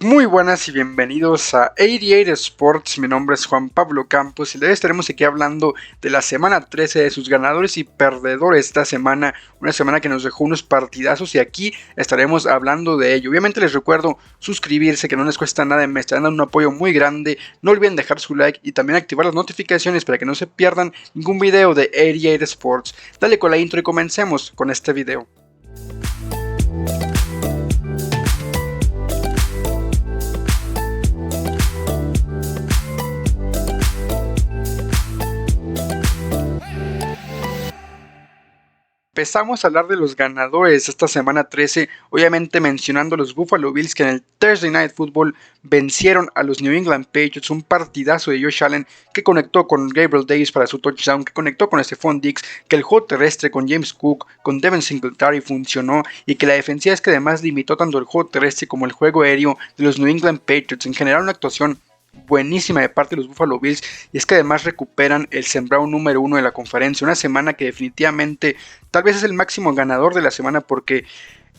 Muy buenas y bienvenidos a 88 Sports. Mi nombre es Juan Pablo Campos y hoy estaremos aquí hablando de la semana 13, de sus ganadores y perdedores esta semana. Una semana que nos dejó unos partidazos y aquí estaremos hablando de ello. Obviamente les recuerdo suscribirse, que no les cuesta nada, me están dando un apoyo muy grande. No olviden dejar su like y también activar las notificaciones para que no se pierdan ningún video de 88 Sports. Dale con la intro y comencemos con este video. Empezamos a hablar de los ganadores esta semana 13, obviamente mencionando a los Buffalo Bills que en el Thursday Night Football vencieron a los New England Patriots, un partidazo de Josh Allen que conectó con Gabriel Davis para su touchdown, que conectó con Stephon Diggs, que el juego terrestre con James Cook, con Devin Singletary funcionó y que la defensiva es que además limitó tanto el juego terrestre como el juego aéreo de los New England Patriots. En general una actuación buenísima de parte de los Buffalo Bills, y es que además recuperan el sembrado número 1 de la conferencia, una semana que definitivamente tal vez es el máximo ganador de la semana porque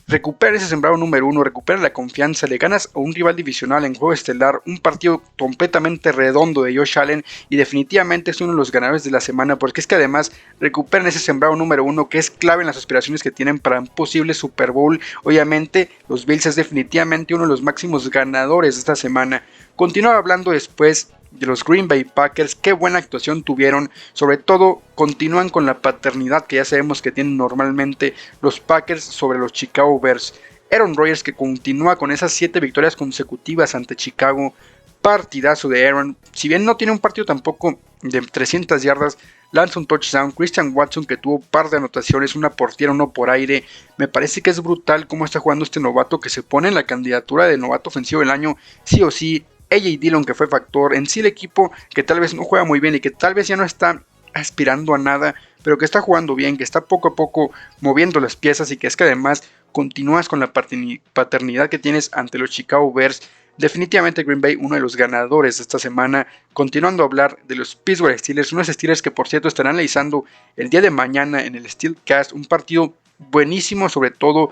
recupera ese sembrado número 1, recupera la confianza, le ganas a un rival divisional en juego estelar, un partido completamente redondo de Josh Allen y definitivamente es uno de los ganadores de la semana porque es que además recuperan ese sembrado número 1 que es clave en las aspiraciones que tienen para un posible Super Bowl. Obviamente los Bills es definitivamente uno de los máximos ganadores de esta semana. Continúa hablando después de los Green Bay Packers, qué buena actuación tuvieron, sobre todo continúan con la paternidad que ya sabemos que tienen normalmente los Packers sobre los Chicago Bears. Aaron Rodgers que continúa con esas 7 victorias consecutivas ante Chicago, partidazo de Aaron, si bien no tiene un partido tampoco de 300 yardas, lanza un touchdown. Christian Watson que tuvo un par de anotaciones, una por tierra, uno por aire, me parece que es brutal cómo está jugando este novato que se pone en la candidatura de novato ofensivo del año, sí o sí. A.J. Dillon que fue factor, en sí el equipo que tal vez no juega muy bien y que tal vez ya no está aspirando a nada, pero que está jugando bien, que está poco a poco moviendo las piezas y que es que además continúas con la paternidad que tienes ante los Chicago Bears. Definitivamente Green Bay uno de los ganadores de esta semana. Continuando a hablar de los Pittsburgh Steelers, unos Steelers que por cierto estarán analizando el día de mañana en el Steelcast, un partido buenísimo sobre todo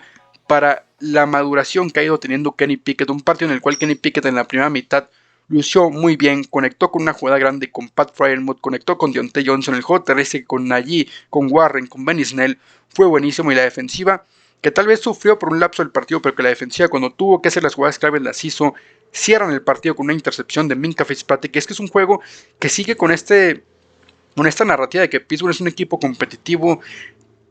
para la maduración que ha ido teniendo Kenny Pickett, un partido en el cual Kenny Pickett en la primera mitad lució muy bien, conectó con una jugada grande con Pat Freiermuth, conectó con Diontae Johnson, el juego terrestre con Najee, con Warren, con Benny Snell, fue buenísimo y la defensiva, que tal vez sufrió por un lapso del partido, pero que la defensiva cuando tuvo que hacer las jugadas claves las hizo, cierran el partido con una intercepción de Minkah Fitzpatrick, es que es un juego que sigue con esta narrativa de que Pittsburgh es un equipo competitivo.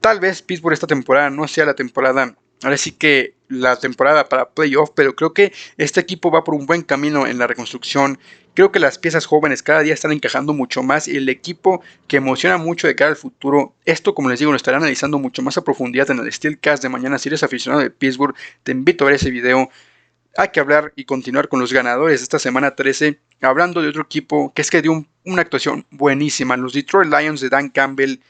Tal vez Pittsburgh esta temporada no sea la temporada, ahora sí que la temporada para playoff, pero creo que este equipo va por un buen camino en la reconstrucción. Creo que las piezas jóvenes cada día están encajando mucho más y el equipo que emociona mucho de cara al futuro. Esto, como les digo, lo estaré analizando mucho más a profundidad en el Steelcast de mañana. Si eres aficionado de Pittsburgh, te invito a ver ese video. Hay que hablar y continuar con los ganadores de esta semana 13, hablando de otro equipo que es que dio una actuación buenísima. Los Detroit Lions de Dan Campbell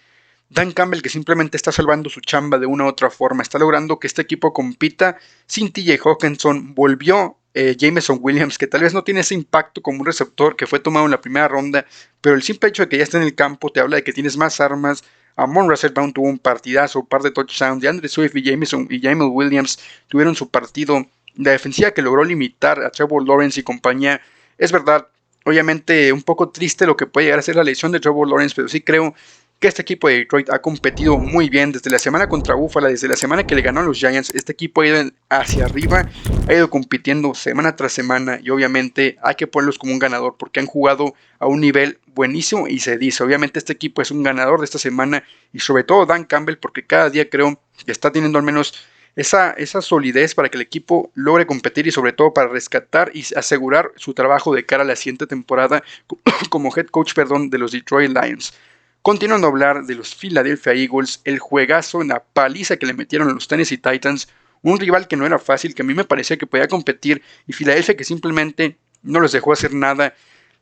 que simplemente está salvando su chamba de una u otra forma, está logrando que este equipo compita sin TJ Hawkinson, volvió Jameson Williams, que tal vez no tiene ese impacto como un receptor que fue tomado en la primera ronda, pero el simple hecho de que ya está en el campo te habla de que tienes más armas. Amon-Ra St. Brown tuvo un partidazo, un par de touchdowns, de Andre Swift y Jameson Williams tuvieron su partido. La defensiva que logró limitar a Trevor Lawrence y compañía, es verdad, obviamente un poco triste lo que puede llegar a ser la lesión de Trevor Lawrence, pero sí creo que este equipo de Detroit ha competido muy bien desde la semana contra Buffalo, desde la semana que le ganó a los Giants. Este equipo ha ido hacia arriba, ha ido compitiendo semana tras semana y obviamente hay que ponerlos como un ganador porque han jugado a un nivel buenísimo y se dice, obviamente este equipo es un ganador de esta semana y sobre todo Dan Campbell porque cada día creo que está teniendo al menos esa solidez para que el equipo logre competir y sobre todo para rescatar y asegurar su trabajo de cara a la siguiente temporada como head coach de los Detroit Lions. Continuando a hablar de los Philadelphia Eagles, el juegazo, la paliza que le metieron a los Tennessee Titans, un rival que no era fácil, que a mí me parecía que podía competir, y Philadelphia que simplemente no les dejó hacer nada,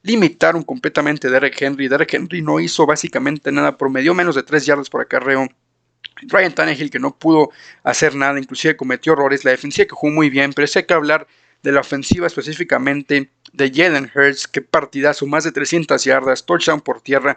limitaron completamente a Derrick Henry. Derrick Henry no hizo básicamente nada, promedió menos de 3 yardas por acarreo. Ryan Tannehill que no pudo hacer nada, inclusive cometió errores, la defensiva que jugó muy bien, pero sí hay que hablar de la ofensiva específicamente de Jalen Hurts, que partidazo, más de 300 yardas, touchdown por tierra,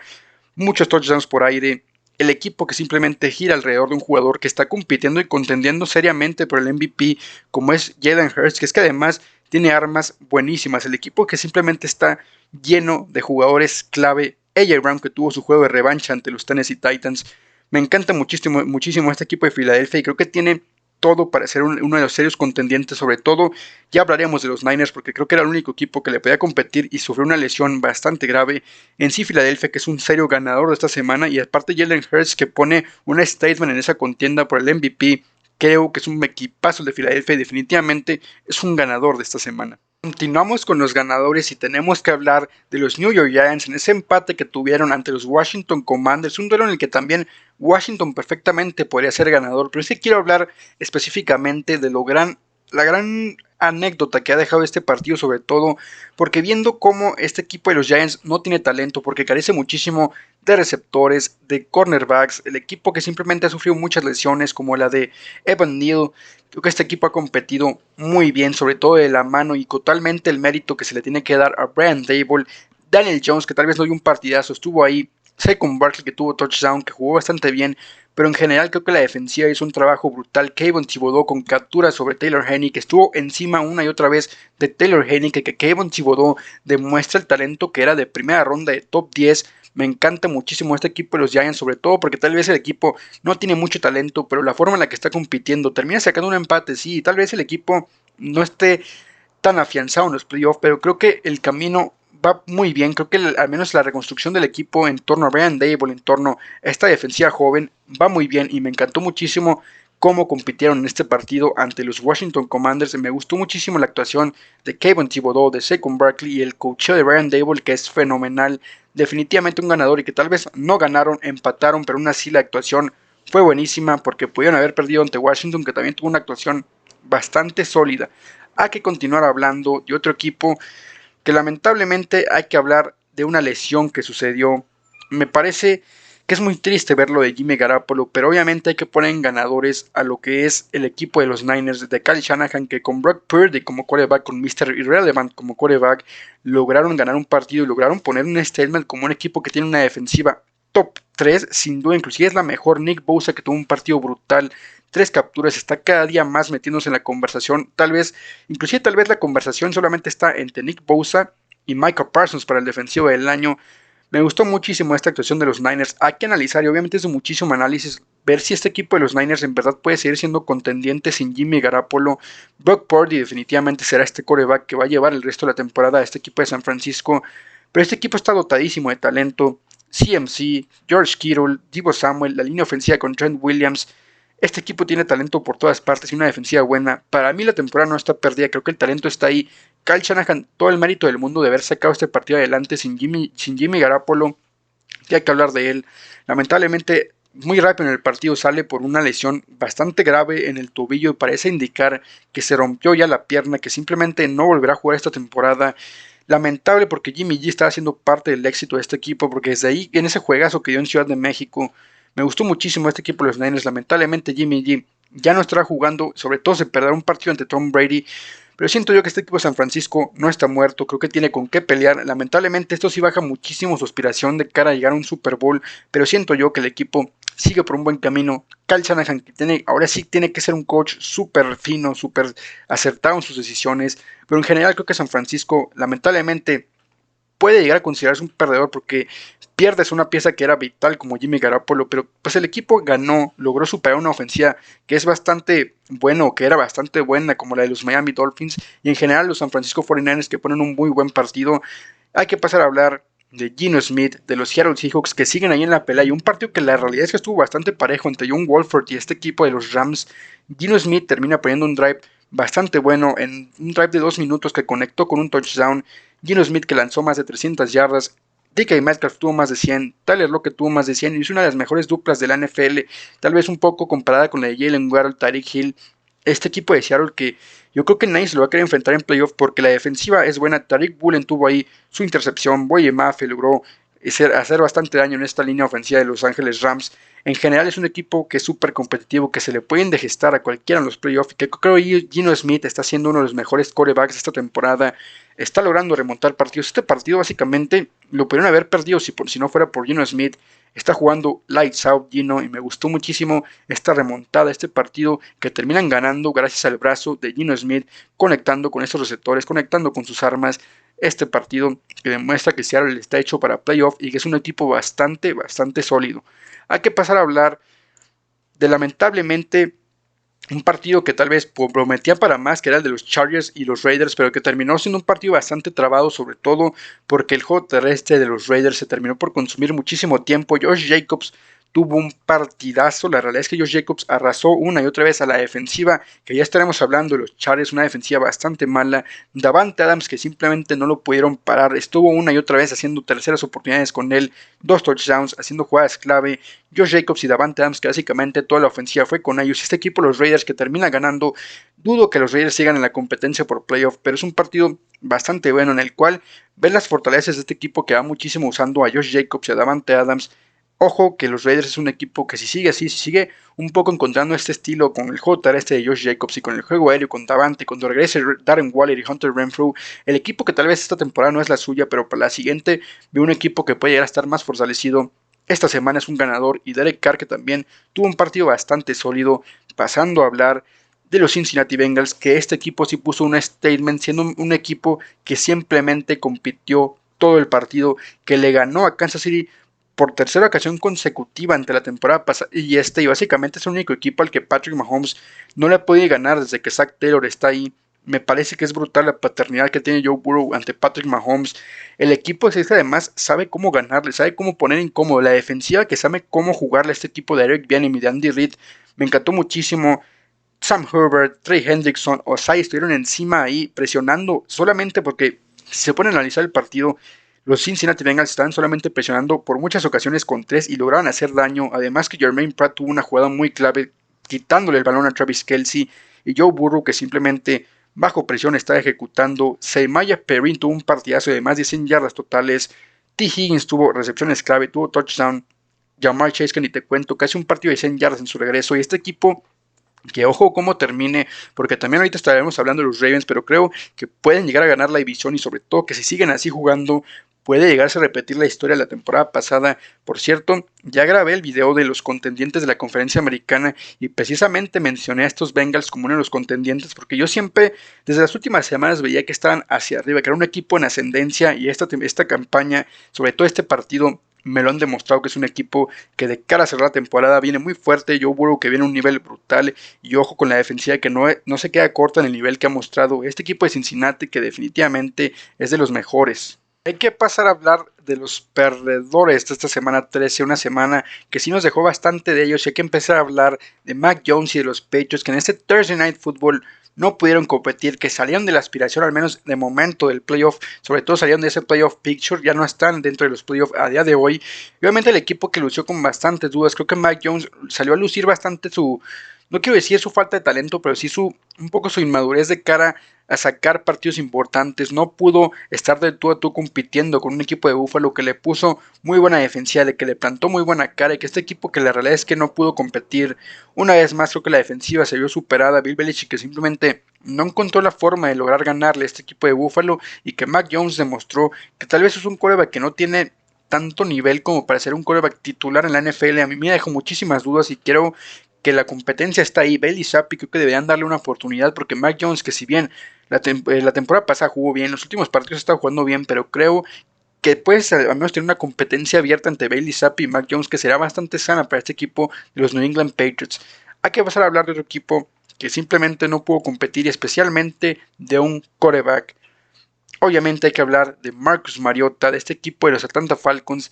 muchos touchdowns por aire. El equipo que simplemente gira alrededor de un jugador que está compitiendo y contendiendo seriamente por el MVP, como es Jalen Hurts, que es que además tiene armas buenísimas. El equipo que simplemente está lleno de jugadores clave. AJ Brown, que tuvo su juego de revancha ante los Tennessee Titans. Me encanta muchísimo, muchísimo este equipo de Filadelfia y creo que tiene todo para ser uno de los serios contendientes. Sobre todo, ya hablaríamos de los Niners porque creo que era el único equipo que le podía competir y sufrió una lesión bastante grave. En sí, Filadelfia, que es un serio ganador de esta semana, y aparte Jalen Hurts, que pone un statement en esa contienda por el MVP. Creo que es un equipazo de Filadelfia y definitivamente es un ganador de esta semana. Continuamos con los ganadores y tenemos que hablar de los New York Giants en ese empate que tuvieron ante los Washington Commanders, un duelo en el que también Washington perfectamente podría ser ganador, pero sí quiero hablar específicamente de la gran anécdota que ha dejado este partido, sobre todo porque viendo cómo este equipo de los Giants no tiene talento, porque carece muchísimo de receptores, de cornerbacks, el equipo que simplemente ha sufrido muchas lesiones como la de Evan Neal. Creo que este equipo ha competido muy bien, sobre todo de la mano y totalmente el mérito que se le tiene que dar a Brian Daboll, Daniel Jones, que tal vez no dio un partidazo, estuvo ahí, Saquon Barkley, que tuvo touchdown, que jugó bastante bien, pero en general creo que la defensiva hizo un trabajo brutal. Kayvon Thibodeaux con captura sobre Taylor Heinicke, que estuvo encima una y otra vez de Taylor Heinicke, que Kayvon Thibodeaux demuestra el talento que era de primera ronda de top 10. Me encanta muchísimo este equipo de los Giants, sobre todo porque tal vez el equipo no tiene mucho talento, pero la forma en la que está compitiendo, termina sacando un empate, sí, tal vez el equipo no esté tan afianzado en los playoffs, pero creo que el camino va muy bien. Creo que al menos la reconstrucción del equipo en torno a Brian Daboll, en torno a esta defensiva joven, va muy bien y me encantó muchísimo cómo compitieron en este partido ante los Washington Commanders. Me gustó muchísimo la actuación de Kayvon Thibodeaux, de Saquon Barkley y el coacheo de Brian Daboll, que es fenomenal. Definitivamente un ganador y que tal vez no ganaron, empataron, pero aún así la actuación fue buenísima porque pudieron haber perdido ante Washington, que también tuvo una actuación bastante sólida. Hay que continuar hablando de otro equipo que lamentablemente hay que hablar de una lesión que sucedió. Me parece que es muy triste ver lo de Jimmy Garoppolo, pero obviamente hay que poner en ganadores a lo que es el equipo de los Niners de Kyle Shanahan, que con Brock Purdy como quarterback, con Mr. Irrelevant como quarterback, lograron ganar un partido y lograron poner un statement como un equipo que tiene una defensiva top 3, sin duda, inclusive es la mejor. Nick Bosa, que tuvo un partido brutal, 3 capturas, está cada día más metiéndose en la conversación. Tal vez la conversación solamente está entre Nick Bosa y Micah Parsons para el defensivo del año. Me gustó muchísimo esta actuación de los Niners. Hay que analizar, y obviamente es de muchísimo análisis, ver si este equipo de los Niners en verdad puede seguir siendo contendiente sin Jimmy Garoppolo. Brock Purdy definitivamente será este quarterback que va a llevar el resto de la temporada a este equipo de San Francisco. Pero este equipo está dotadísimo de talento. CMC, George Kittle, Deebo Samuel, la línea ofensiva con Trent Williams. Este equipo tiene talento por todas partes y una defensiva buena. Para mí la temporada no está perdida, creo que el talento está ahí. Kyle Shanahan, todo el mérito del mundo de haber sacado este partido adelante sin Jimmy Garoppolo, que hay que hablar de él. Lamentablemente, muy rápido en el partido sale por una lesión bastante grave en el tobillo y parece indicar que se rompió ya la pierna, que simplemente no volverá a jugar esta temporada. Lamentable porque Jimmy G estaba siendo parte del éxito de este equipo, porque desde ahí, en ese juegazo que dio en Ciudad de México, me gustó muchísimo este equipo de los Niners. Lamentablemente Jimmy G ya no estará jugando, sobre todo se perderá un partido ante Tom Brady, pero siento yo que este equipo de San Francisco no está muerto, creo que tiene con qué pelear. Lamentablemente esto sí baja muchísimo su aspiración de cara a llegar a un Super Bowl, pero siento yo que el equipo sigue por un buen camino. Kyle Shanahan, que ahora sí tiene que ser un coach súper fino, súper acertado en sus decisiones, pero en general creo que San Francisco lamentablemente puede llegar a considerarse un perdedor porque pierdes una pieza que era vital como Jimmy Garoppolo, pero pues el equipo ganó, logró superar una ofensiva que es bastante bueno, que era bastante buena como la de los Miami Dolphins, y en general los San Francisco 49ers que ponen un muy buen partido. Hay que pasar a hablar de Geno Smith, de los Seattle Seahawks, que siguen ahí en la pelea, y un partido que la realidad es que estuvo bastante parejo entre John Wolford y este equipo de los Rams. Geno Smith termina poniendo un drive bastante bueno, en un drive de 2 minutos que conectó con un touchdown. Geno Smith, que lanzó más de 300 yardas, DK Metcalf tuvo más de 100, Tyler Lockett tuvo más de 100, y es una de las mejores duplas de la NFL, tal vez un poco comparada con la de Jalen Waddle, Tyreek Hill. Este equipo de Seattle que yo creo que nadie se lo va a querer enfrentar en playoff porque la defensiva es buena. Tariq Woolen tuvo ahí su intercepción, Boye Mafe logró hacer bastante daño en esta línea ofensiva de Los Ángeles Rams. En general es un equipo que es súper competitivo, que se le pueden degestar a cualquiera en los playoffs, que creo que Geno Smith está siendo uno de los mejores quarterbacks de esta temporada, está logrando remontar partidos. Este partido básicamente lo pudieron haber perdido si no fuera por Geno Smith. Está jugando lights out Gino y me gustó muchísimo esta remontada, este partido que terminan ganando gracias al brazo de Gino Smith, conectando con estos receptores, conectando con sus armas. Este partido que demuestra que Seattle está hecho para playoff y que es un equipo bastante sólido. Hay que pasar a hablar de lamentablemente un partido que tal vez prometía para más, que era el de los Chargers y los Raiders, pero que terminó siendo un partido bastante trabado, sobre todo porque el juego terrestre de los Raiders se terminó por consumir muchísimo tiempo. Josh Jacobs tuvo un partidazo. La realidad es que Josh Jacobs arrasó una y otra vez a la defensiva, que ya estaremos hablando de los Chargers, una defensiva bastante mala. Davante Adams, que simplemente no lo pudieron parar, estuvo una y otra vez haciendo terceras oportunidades con él, 2 touchdowns, haciendo jugadas clave. Josh Jacobs y Davante Adams, que básicamente toda la ofensiva fue con ellos. Este equipo, los Raiders, que termina ganando, dudo que los Raiders sigan en la competencia por playoff, pero es un partido bastante bueno en el cual ven las fortalezas de este equipo que va muchísimo usando a Josh Jacobs y a Davante Adams. Ojo que los Raiders es un equipo que si sigue así, si sigue un poco encontrando este estilo con el juego terrestre de Josh Jacobs y con el juego aéreo con Davante, cuando regrese Darren Waller y Hunter Renfrew, el equipo que tal vez esta temporada no es la suya, pero para la siguiente veo un equipo que puede llegar a estar más fortalecido. Esta semana es un ganador y Derek Carr, que también tuvo un partido bastante sólido. Pasando a hablar de los Cincinnati Bengals, que este equipo sí puso un statement, siendo un equipo que simplemente compitió todo el partido, que le ganó a Kansas City por tercera ocasión consecutiva ante la temporada pasada, y básicamente es el único equipo al que Patrick Mahomes no le ha podido ganar desde que Zach Taylor está ahí. Me parece que es brutal la paternidad que tiene Joe Burrow ante Patrick Mahomes. El equipo además sabe cómo ganarle, sabe cómo poner incómodo. La defensiva que sabe cómo jugarle a este equipo de Eric Bieniemy y de Andy Reid. Me encantó muchísimo. Sam Herbert, Trey Hendrickson, Osai estuvieron encima ahí presionando solamente porque si se pone a analizar el partido, los Cincinnati Bengals estaban solamente presionando por muchas ocasiones con 3 y lograban hacer daño. Además que Jermaine Pratt tuvo una jugada muy clave quitándole el balón a Travis Kelce, y Joe Burrow que simplemente bajo presión está ejecutando. Samaje Perine tuvo un partidazo de más de 100 yardas totales. T. Higgins tuvo recepciones clave, tuvo touchdown. Ja'Marr Chase, que ni te cuento, casi un partido de 100 yardas en su regreso. Y este equipo, que ojo cómo termine, porque también ahorita estaremos hablando de los Ravens, pero creo que pueden llegar a ganar la división y sobre todo que si siguen así jugando puede llegarse a repetir la historia de la temporada pasada. Por cierto, ya grabé el video de los contendientes de la conferencia americana y precisamente mencioné a estos Bengals como uno de los contendientes porque yo siempre, desde las últimas semanas, veía que estaban hacia arriba, que era un equipo en ascendencia, y esta campaña, sobre todo este partido, me lo han demostrado que es un equipo que de cara a cerrar la temporada viene muy fuerte. Joe Burrow que viene a un nivel brutal, y ojo con la defensiva que no se queda corta en el nivel que ha mostrado este equipo de Cincinnati, que definitivamente es de los mejores. Hay que pasar a hablar de los perdedores de esta semana 13, una semana que sí nos dejó bastante de ellos, y hay que empezar a hablar de Mac Jones y de los Patriots, que en este Thursday Night Football no pudieron competir, que salieron de la aspiración, al menos de momento, del playoff, sobre todo salieron de ese playoff picture, ya no están dentro de los playoffs a día de hoy. Y obviamente el equipo que lució con bastantes dudas, creo que Mac Jones salió a lucir bastante no quiero decir su falta de talento, pero sí un poco su inmadurez de cara a sacar partidos importantes. No pudo estar de tú a tú compitiendo con un equipo de Buffalo que le puso muy buena defensiva, de que le plantó muy buena cara, y que este equipo que la realidad es que no pudo competir. Una vez más creo que la defensiva se vio superada. Bill Belichick que simplemente no encontró la forma de lograr ganarle a este equipo de Buffalo, y que Mac Jones demostró que tal vez es un quarterback que no tiene tanto nivel como para ser un quarterback titular en la NFL. A mí me dejó muchísimas dudas y quiero que la competencia está ahí. Bailey Zappi creo que deberían darle una oportunidad, porque Mac Jones, que si bien la temporada pasada jugó bien, los últimos partidos está jugando bien, pero creo que puedes al menos tener una competencia abierta entre Bailey Zappi y Mac Jones, que será bastante sana para este equipo de los New England Patriots. Hay que pasar a hablar de otro equipo que simplemente no pudo competir, y especialmente de un quarterback. Obviamente hay que hablar de Marcus Mariota, de este equipo de los Atlanta Falcons,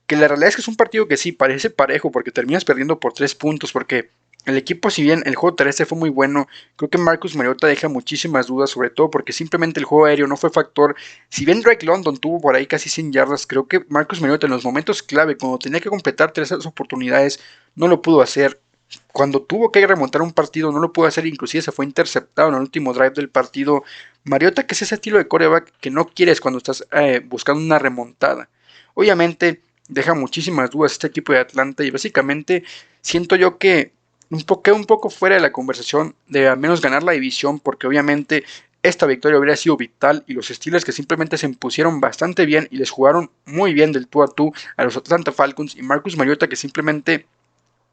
que la realidad es que es un partido que sí parece parejo, porque terminas perdiendo por 3 puntos, porque el equipo, si bien el juego terrestre fue muy bueno, creo que Marcus Mariota deja muchísimas dudas, sobre todo porque simplemente el juego aéreo no fue factor. Si bien Drake London tuvo por ahí casi 100 yardas, creo que Marcus Mariota en los momentos clave, cuando tenía que completar 3 oportunidades, no lo pudo hacer. Cuando tuvo que remontar un partido, no lo pudo hacer, inclusive se fue interceptado en el último drive del partido. Mariota, que es ese estilo de quarterback que no quieres cuando estás buscando una remontada. Obviamente deja muchísimas dudas este equipo de Atlanta, y básicamente siento yo que un poco fuera de la conversación de al menos ganar la división, porque obviamente esta victoria hubiera sido vital y los Steelers que simplemente se impusieron bastante bien y les jugaron muy bien del tú a tú a los Atlanta Falcons y Marcus Mariota que simplemente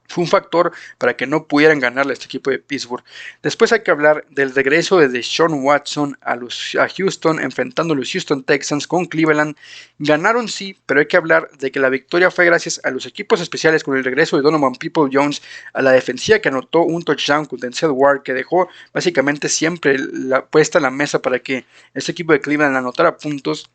fue un factor para que no pudieran ganarle a este equipo de Pittsburgh. Después hay que hablar del regreso de Deshaun Watson a Houston, enfrentando a los Houston Texans con Cleveland. Ganaron sí, pero hay que hablar de que la victoria fue gracias a los equipos especiales con el regreso de Donovan Peoples-Jones, a la defensiva que anotó un touchdown con Denzel Ward, que dejó básicamente siempre puesta la mesa para que este equipo de Cleveland anotara puntos.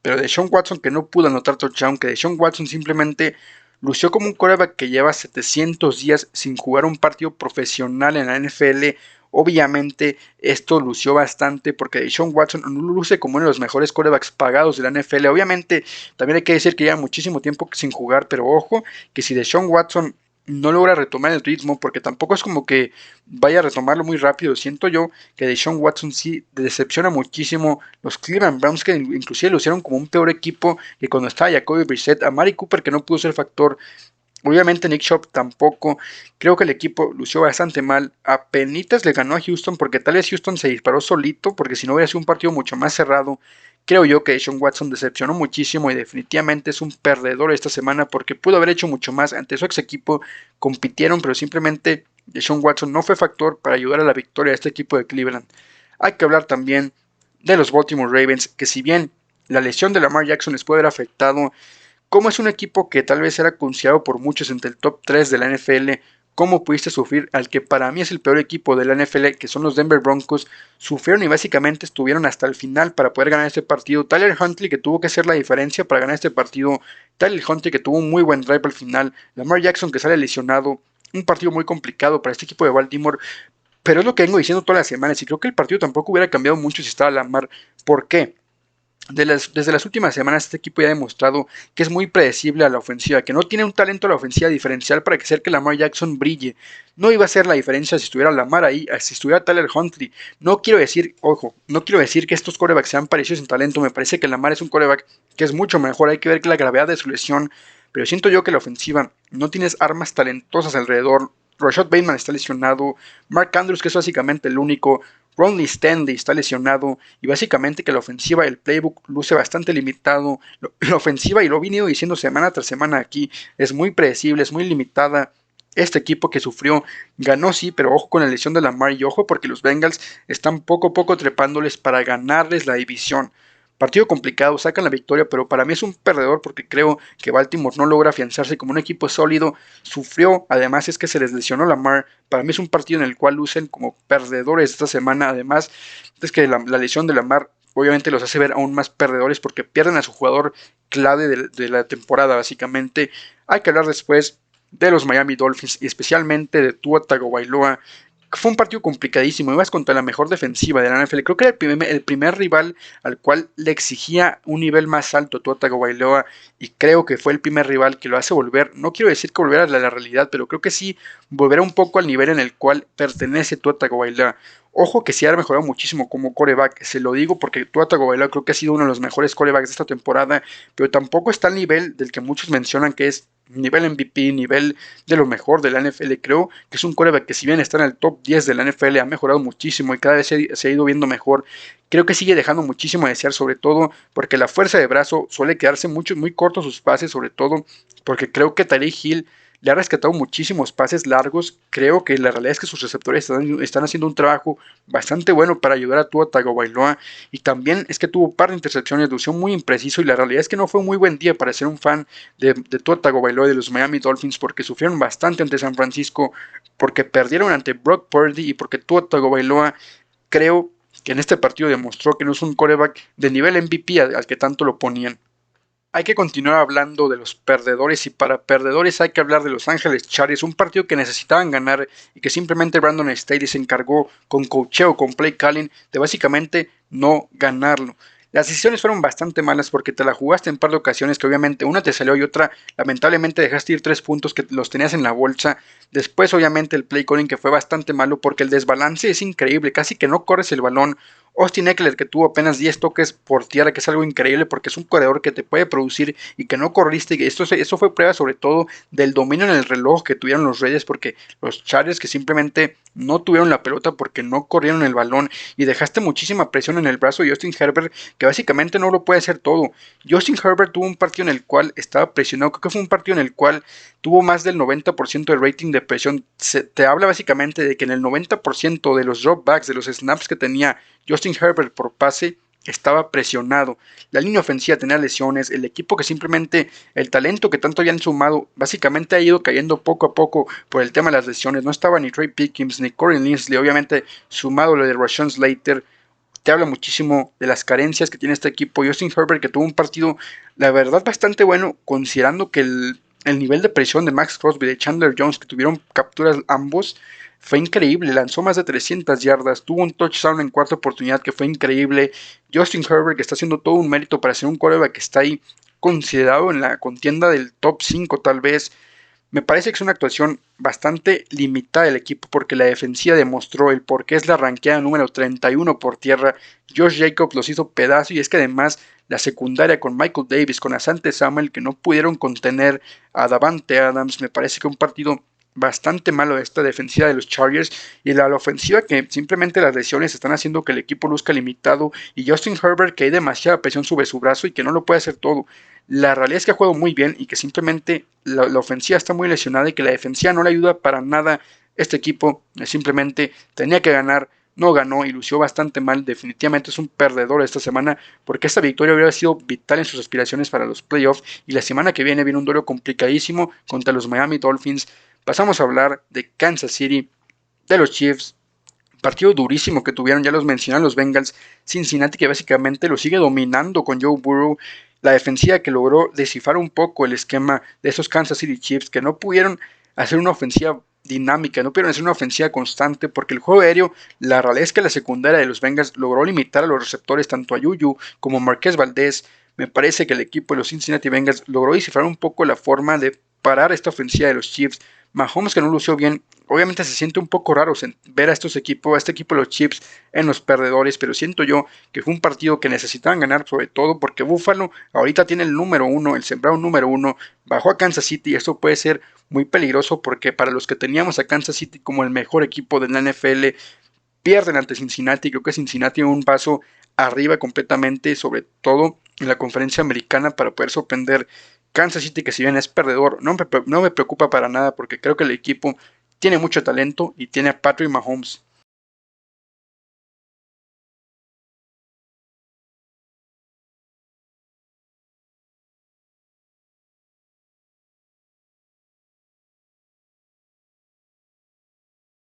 Pero Deshaun Watson que no pudo anotar touchdown, que Deshaun Watson simplemente lució como un quarterback que lleva 700 días sin jugar un partido profesional en la NFL. Obviamente esto lució bastante porque Deshaun Watson no luce como uno de los mejores quarterbacks pagados de la NFL. Obviamente también hay que decir que lleva muchísimo tiempo sin jugar, pero ojo que si Deshaun Watson no logra retomar el ritmo, porque tampoco es como que vaya a retomarlo muy rápido. Siento yo que Deshaun Watson sí decepciona muchísimo. Los Cleveland Browns que inclusive lo hicieron como un peor equipo que cuando estaba Jacoby Brissett, a Mari Cooper que no pudo ser factor. Obviamente Nick Chubb tampoco. Creo que el equipo lució bastante mal. Apenitas le ganó a Houston porque tal vez Houston se disparó solito, porque si no hubiera sido un partido mucho más cerrado. Creo yo que Deshaun Watson decepcionó muchísimo y definitivamente es un perdedor esta semana porque pudo haber hecho mucho más ante su ex equipo. Compitieron, pero simplemente Deshaun Watson no fue factor para ayudar a la victoria de este equipo de Cleveland. Hay que hablar también de los Baltimore Ravens, que si bien la lesión de Lamar Jackson les puede haber afectado, como es un equipo que tal vez era considerado por muchos entre el top 3 de la NFL, ¿cómo pudiste sufrir al que para mí es el peor equipo de la NFL, que son los Denver Broncos? Sufrieron y básicamente estuvieron hasta el final para poder ganar este partido. Tyler Huntley que tuvo que hacer la diferencia para ganar este partido. Tyler Huntley que tuvo un muy buen drive al final. Lamar Jackson que sale lesionado. Un partido muy complicado para este equipo de Baltimore. Pero es lo que vengo diciendo todas las semanas y creo que el partido tampoco hubiera cambiado mucho si estaba Lamar. ¿Por qué? Desde las últimas semanas este equipo ya ha demostrado que es muy predecible a la ofensiva, que no tiene un talento a la ofensiva diferencial para que hacer que Lamar Jackson brille. No iba a ser la diferencia si estuviera Lamar ahí, si estuviera Tyler Huntley. No quiero decir, ojo, no quiero decir que estos quarterbacks sean parecidos en talento, me parece que Lamar es un quarterback que es mucho mejor, hay que ver que la gravedad de su lesión, pero siento yo que la ofensiva no tienes armas talentosas alrededor. Rashad Bateman está lesionado, Mark Andrews que es básicamente el único, Ronnie Stanley está lesionado y básicamente que la ofensiva, el playbook luce bastante limitado. La ofensiva, y lo he venido diciendo semana tras semana aquí, es muy predecible, es muy limitada. Este equipo que sufrió ganó sí, pero ojo con la lesión de Lamar y ojo porque los Bengals están poco a poco trepándoles para ganarles la división. Partido complicado, sacan la victoria, pero para mí es un perdedor porque creo que Baltimore no logra afianzarse como un equipo sólido. Sufrió, además es que se les lesionó Lamar. Para mí es un partido en el cual lucen como perdedores esta semana. Además es que la lesión de Lamar obviamente los hace ver aún más perdedores porque pierden a su jugador clave de la temporada básicamente. Hay que hablar después de los Miami Dolphins y especialmente de Tua Tagovailoa. Fue un partido complicadísimo, ibas contra la mejor defensiva de la NFL. Creo que era el primer rival al cual le exigía un nivel más alto a Tua Tagovailoa y creo que fue el primer rival que lo hace volver, no quiero decir que volver a la realidad, pero creo que sí volverá un poco al nivel en el cual pertenece Tua Tagovailoa. Ojo que sí ha mejorado muchísimo como coreback, se lo digo porque Tua Tagovailoa creo que ha sido uno de los mejores corebacks de esta temporada, pero tampoco está al nivel del que muchos mencionan que es nivel MVP, nivel de lo mejor de la NFL. Creo que es un quarterback que si bien está en el top 10 de la NFL ha mejorado muchísimo y cada vez se ha ido viendo mejor. Creo que sigue dejando muchísimo a desear, sobre todo porque la fuerza de brazo suele quedarse muy cortos sus pases, sobre todo porque creo que Tyreek Hill le ha rescatado muchísimos pases largos. Creo que la realidad es que sus receptores están haciendo un trabajo bastante bueno para ayudar a Tua Tagovailoa. Y también es que tuvo un par de intercepciones, lució muy impreciso. Y la realidad es que no fue un muy buen día para ser un fan de Tua Tagovailoa y de los Miami Dolphins porque sufrieron bastante ante San Francisco, porque perdieron ante Brock Purdy y porque Tua Tagovailoa creo que en este partido demostró que no es un quarterback de nivel MVP al que tanto lo ponían. Hay que continuar hablando de los perdedores y para perdedores hay que hablar de Los Ángeles Chargers, un partido que necesitaban ganar y que simplemente Brandon Staley se encargó con coacheo, con play calling, de básicamente no ganarlo. Las decisiones fueron bastante malas porque te la jugaste en par de ocasiones que obviamente una te salió y otra lamentablemente dejaste ir 3 puntos que los tenías en la bolsa. Después obviamente el play calling que fue bastante malo porque el desbalance es increíble, casi que no corres el balón. Austin Eckler que tuvo apenas 10 toques por tierra, que es algo increíble porque es un corredor que te puede producir y que no corriste. Y esto fue prueba sobre todo del dominio en el reloj que tuvieron los Reyes porque los Chargers que simplemente no tuvieron la pelota porque no corrieron el balón y dejaste muchísima presión en el brazo de Justin Herbert que básicamente no lo puede hacer todo. Justin Herbert tuvo un partido en el cual estaba presionado, creo que fue un partido en el cual tuvo más del 90% de rating de presión. Te habla básicamente de que en el 90% de los dropbacks, de los snaps que tenía Justin Herbert por pase, estaba presionado. La línea ofensiva tenía lesiones, el equipo que simplemente, el talento que tanto habían sumado, básicamente ha ido cayendo poco a poco por el tema de las lesiones. No estaba ni Trey Pickens ni Corey Linsley, obviamente sumado lo de Rashawn Slater. Te habla muchísimo de las carencias que tiene este equipo. Justin Herbert que tuvo un partido, la verdad, bastante bueno, considerando que el nivel de presión de Max Crosby y de Chandler Jones, que tuvieron capturas ambos, fue increíble. Lanzó más de 300 yardas, tuvo un touchdown en cuarta oportunidad que fue increíble. Justin Herbert que está haciendo todo un mérito para ser un quarterback que está ahí considerado en la contienda del top 5 tal vez. Me parece que es una actuación bastante limitada del equipo porque la defensiva demostró el por qué es la ranqueada número 31 por tierra. Josh Jacobs los hizo pedazo y es que además la secundaria con Michael Davis, con Asante Samuel que no pudieron contener a Davante Adams, me parece que un partido bastante malo de esta defensiva de los Chargers y la ofensiva que simplemente las lesiones están haciendo que el equipo luzca limitado y Justin Herbert que hay demasiada presión sobre su brazo y que no lo puede hacer todo. La realidad es que ha jugado muy bien y que simplemente la ofensiva está muy lesionada y que la defensiva no le ayuda para nada. Este equipo simplemente tenía que ganar, no ganó y lució bastante mal. Definitivamente es un perdedor esta semana porque esta victoria hubiera sido vital en sus aspiraciones para los playoffs y la semana que viene un duelo complicadísimo contra los Miami Dolphins. Pasamos a hablar de Kansas City, de los Chiefs. Partido durísimo que tuvieron, ya los mencionan los Bengals. Cincinnati que básicamente lo sigue dominando con Joe Burrow. La defensiva que logró descifrar un poco el esquema de esos Kansas City Chiefs que no pudieron hacer una ofensiva dinámica, no pudieron hacer una ofensiva constante porque el juego aéreo, la realidad es que la secundaria de los Bengals logró limitar a los receptores tanto a Juju como a Marquez Valdez. Me parece que el equipo de los Cincinnati Bengals logró descifrar un poco la forma de parar esta ofensiva de los Chiefs. Mahomes que no lució bien, obviamente se siente un poco raro ver a estos equipos, a este equipo de los Chiefs en los perdedores, pero siento yo que fue un partido que necesitaban ganar, sobre todo porque Buffalo ahorita tiene el número uno, el sembrado número uno, bajó a Kansas City y esto puede ser muy peligroso porque para los que teníamos a Kansas City como el mejor equipo de la NFL, pierden ante Cincinnati, creo que Cincinnati un paso arriba completamente, sobre todo en la conferencia americana para poder sorprender Kansas City, que si bien es perdedor, no me preocupa para nada porque creo que el equipo tiene mucho talento y tiene a Patrick Mahomes